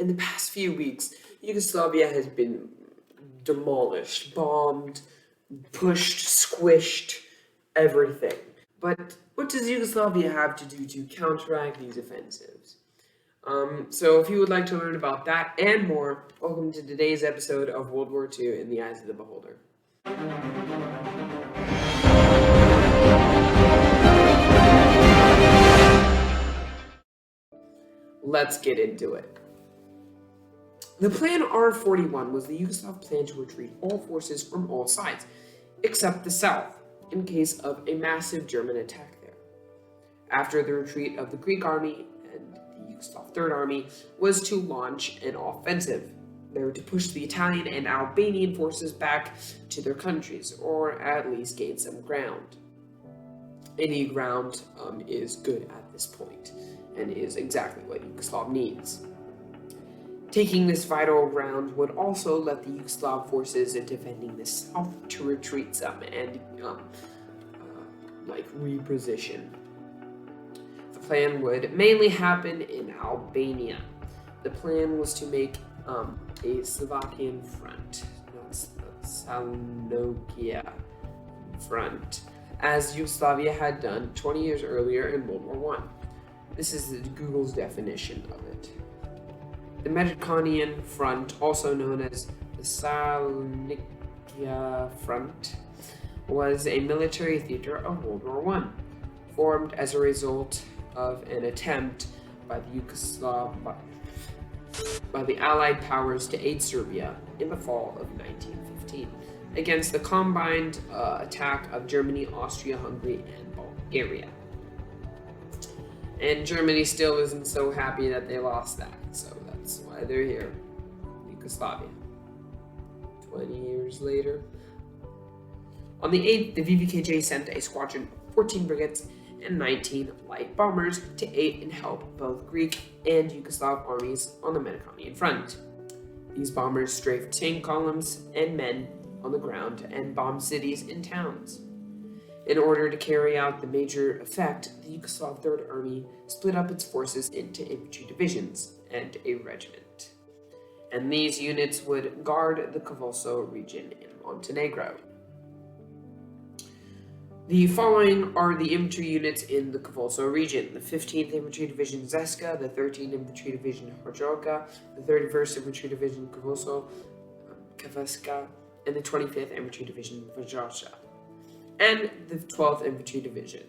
In the past few weeks, Yugoslavia has been demolished, bombed, pushed, squished, everything. But what does Yugoslavia have to do to counteract these offensives? So if you would like to learn about that and more, welcome to today's episode of World War II in the Eyes of the Beholder. Let's get into it. The Plan R-41 was the Yugoslav plan to retreat all forces from all sides, except the south, in case of a massive German attack there. After the retreat of the Greek army and the Yugoslav Third Army was to launch an offensive. They were to push the Italian and Albanian forces back to their countries, or at least gain some ground. Any ground is good at this point, and is exactly what Yugoslav needs. Taking this vital ground would also let the Yugoslav forces defending the south to retreat some and reposition. The plan would mainly happen in Albania. The plan was to make a Slovakian front, not Salonikia front, as Yugoslavia had done 20 years earlier in World War I. This is Google's definition of it. The Mediterranean Front, also known as the Salonikia Front, was a military theater of World War I, formed as a result of an attempt by the Allied powers to aid Serbia in the fall of 1915 against the combined attack of Germany, Austria, Hungary, and Bulgaria. And Germany still isn't so happy that they lost that, so that's why they're here. Yugoslavia. 20 years later. On the 8th, the VVKJ sent a squadron of 14 frigates and 19 light bombers to aid and help both Greek and Yugoslav armies on the Mediterranean front. These bombers strafed tank columns and men on the ground and bombed cities and towns. In order to carry out the major effect, the Yugoslav Third Army split up its forces into infantry divisions and a regiment. And these units would guard the Kosovo region in Montenegro. The following are the infantry units in the Kosovo region: the 15th Infantry Division Zeska, the 13th Infantry Division Horjoka, the 31st Infantry Division Kosovo Kavaska, and the 25th Infantry Division Vajasha. And the 12th Infantry Division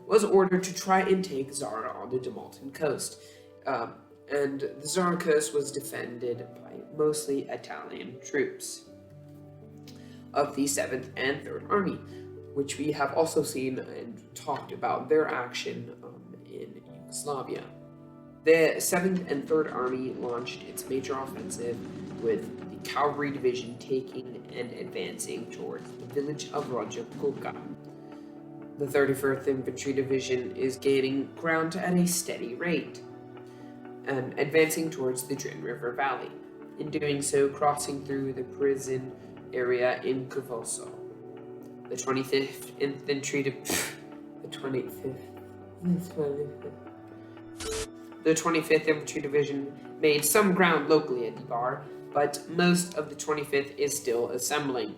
was ordered to try and take Zara on the Dalmatian coast, and the Zara coast was defended by mostly Italian troops of the 7th and 3rd Army, which we have also seen and talked about their action in Yugoslavia. The 7th and 3rd Army launched its major offensive with the Cavalry Division taking and advancing towards the village of Roja Kuka. The 31st Infantry Division is gaining ground at a steady rate and advancing towards the Drin River Valley, in doing so crossing through the prison area in Kosovo. The 25th Infantry The 25th Infantry Division made some ground locally at Ibar, but most of the 25th is still assembling.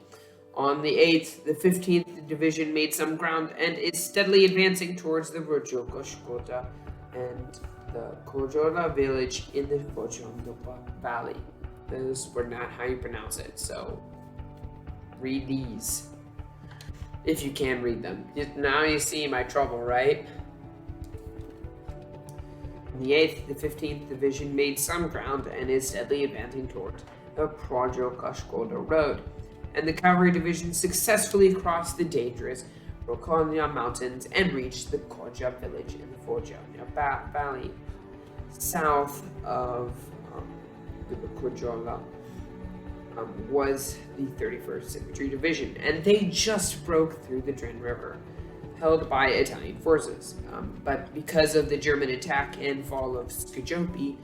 On the 8th, the 15th Division made some ground and is steadily advancing towards the Rojoka Shkota and the Kojora village in the Vojanopa Valley. Those were not how you pronounce it, so read these if you can read them. Now you see my trouble, right? On the 8th, the 15th Division made some ground and is steadily advancing towards the Projo-Kashkoda Road, and the Cavalry Division successfully crossed the dangerous Rokonia Mountains and reached the Koja village in the Vojania Valley, south of the Kojola. Was the 31st Infantry Division, and they just broke through the Drin River, held by Italian forces. But because of the German attack and fall of Skjopi,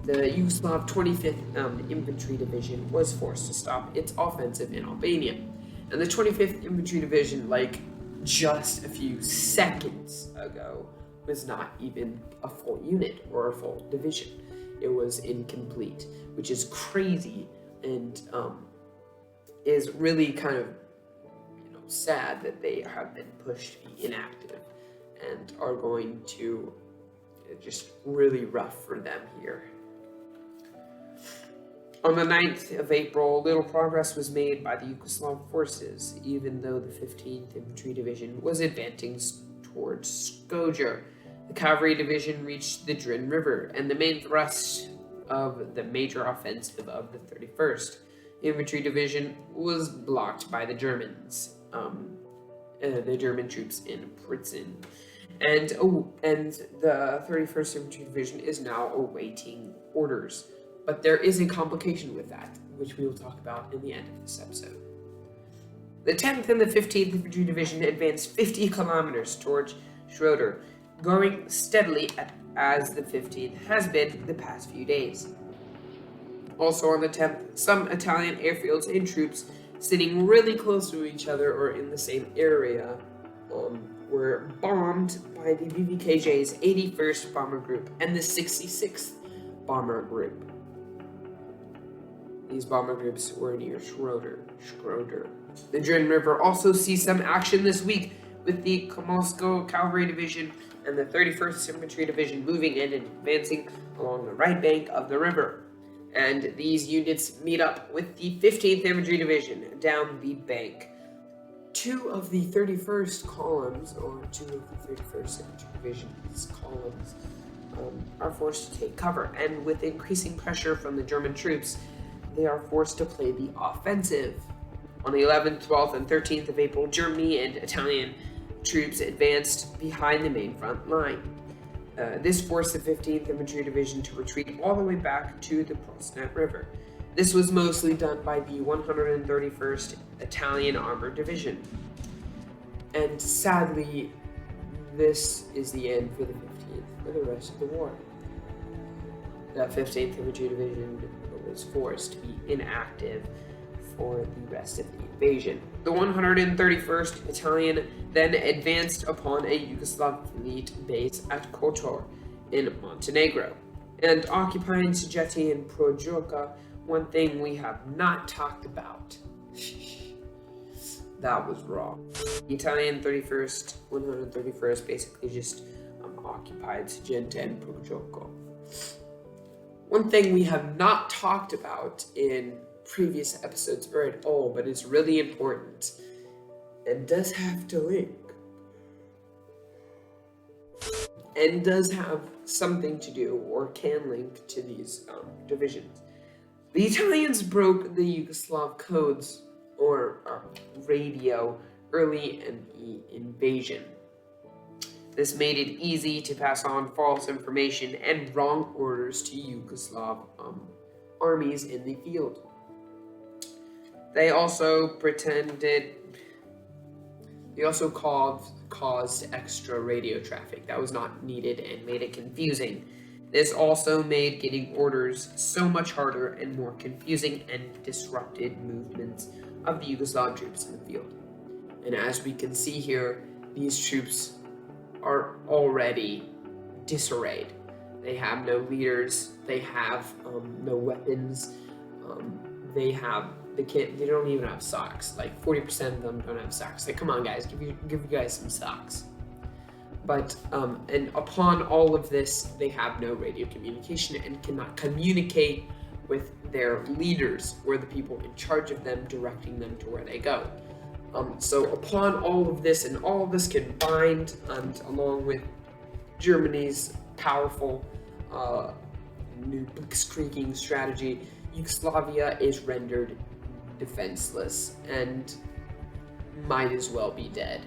the Yugoslav 25th Infantry Division was forced to stop its offensive in Albania. And the 25th Infantry Division, like just a few seconds ago, was not even a full unit or a full division. it was incomplete, which is crazy and is really kind of sad that they have been pushed to be inactive and are going to just really rough for them here. On the 9th of April, little progress was made by the Yugoslav forces, even though the 15th Infantry Division was advancing towards Skoger. The cavalry division reached the Drin River, and the main thrust of the major offensive of the 31st Infantry Division was blocked by the Germans, the German troops in Pritzen. And the 31st Infantry Division is now awaiting orders. But there is a complication with that, which we will talk about in the end of this episode. The 10th and the 15th Infantry Division advanced 50 kilometers towards Schroeder, going steadily as the 15th has been the past few days. Also on the 10th, some Italian airfields and troops sitting really close to each other or in the same area were bombed by the VVKJ's 81st Bomber Group and the 66th Bomber Group. These bomber groups were near Schroeder. The Drin River also sees some action this week, with the Komolsko Cavalry Division and the 31st Infantry Division moving in and advancing along the right bank of the river. And these units meet up with the 15th Infantry Division down the bank. Two of the 31st columns, or two of the 31st Infantry Division's columns, are forced to take cover, and with increasing pressure from the German troops, they are forced to play the offensive. On the 11th, 12th, and 13th of April, Germany and Italian troops advanced behind the main front line. This forced the 15th Infantry Division to retreat all the way back to the Prosnet River. This was mostly done by the 131st Italian Armored Division. And sadly, this is the end for the 15th for the rest of the war. The 15th Infantry Division was forced to be inactive for the rest of the invasion. The 131st Italian then advanced upon a Yugoslav fleet base at Kotor in Montenegro, and occupying Sigeti and Projoka, one thing we have not talked about. That was wrong. The Italian 131st basically just occupied Sigeti and Projoka. One thing we have not talked about in previous episodes or at all, but it's really important and does have to link, and does have something to do or can link to these divisions. The Italians broke the Yugoslav codes or radio early in the invasion. This made it easy to pass on false information and wrong orders to Yugoslav armies in the field. They also caused extra radio traffic that was not needed and made it confusing. This also made getting orders so much harder and more confusing and disrupted movements of the Yugoslav troops in the field. And as we can see here, these troops are already disarrayed. They have no leaders, they have no weapons, they don't even have socks. Like 40% of them don't have socks. Like, come on guys, give you guys some socks. But and upon all of this, they have no radio communication and cannot communicate with their leaders or the people in charge of them, directing them to where they go. So upon all of this and all of this combined, and along with Germany's powerful new blitzkrieging strategy, Yugoslavia is rendered defenseless and might as well be dead.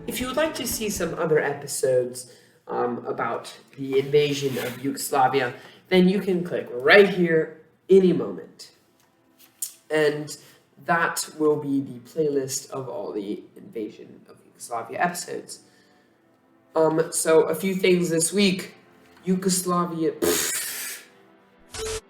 If you would like to see some other episodes about the invasion of Yugoslavia, then you can click right here any moment. And that will be the playlist of all the invasion of Yugoslavia episodes. So a few things this week. Yugoslavia,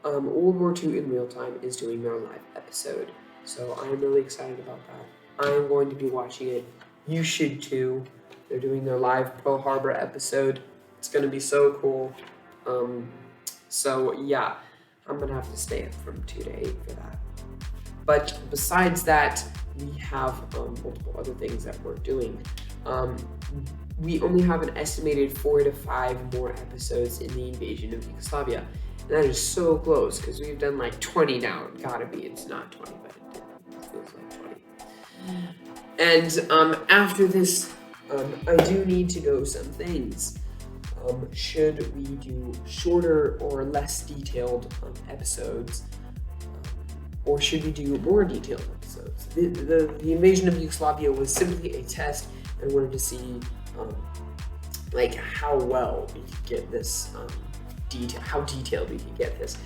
World War II in real time is doing their live episode. So I'm really excited about that. I'm going to be watching it. You should too. They're doing their live Pearl Harbor episode. It's going to be so cool. So yeah, I'm gonna have to stay up from 2 to 8 for that. But besides that, we have multiple other things that we're doing. We only have an estimated 4 to 5 more episodes in the invasion of Yugoslavia. And that is so close, because we've done like 20 now. It gotta be, it's not 20, but it feels like 20. And after this, I do need to know some things. Should we do shorter or less detailed episodes? Or should we do more detailed episodes? The invasion of Yugoslavia was simply a test, and wanted to see like how well we could get this how detailed we could get this.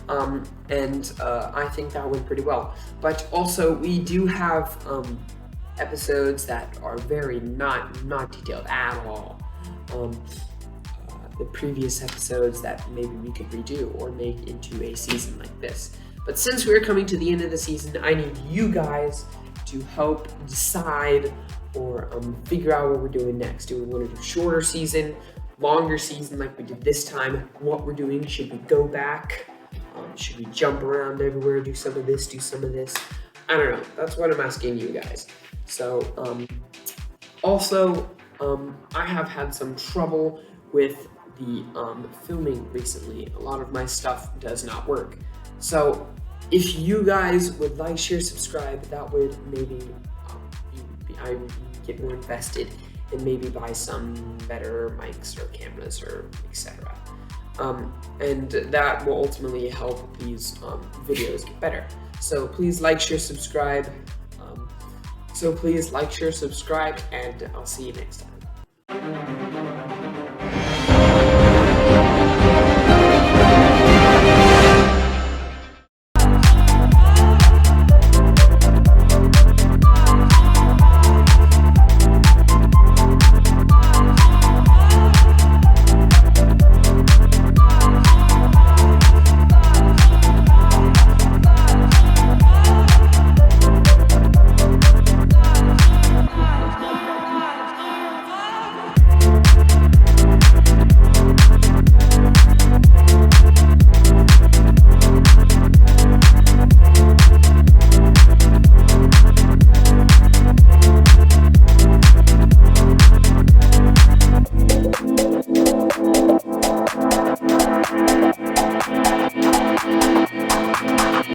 I think that went pretty well. But also, we do have episodes that are very not detailed at all. The previous episodes that maybe we could redo or make into a season like this. But since we're coming to the end of the season, I need you guys to help decide or figure out what we're doing next. Do we want to do shorter season, longer season like we did this time? What we're doing, should we go back? Should we jump around everywhere, do some of this, do some of this? I don't know, that's what I'm asking you guys. So, I have had some trouble with the filming recently. A lot of my stuff does not work. So if you guys would like, share, subscribe, that would maybe I get more invested and maybe buy some better mics or cameras or etc. And that will ultimately help these videos get better. So please like, share, subscribe. And I'll see you next time.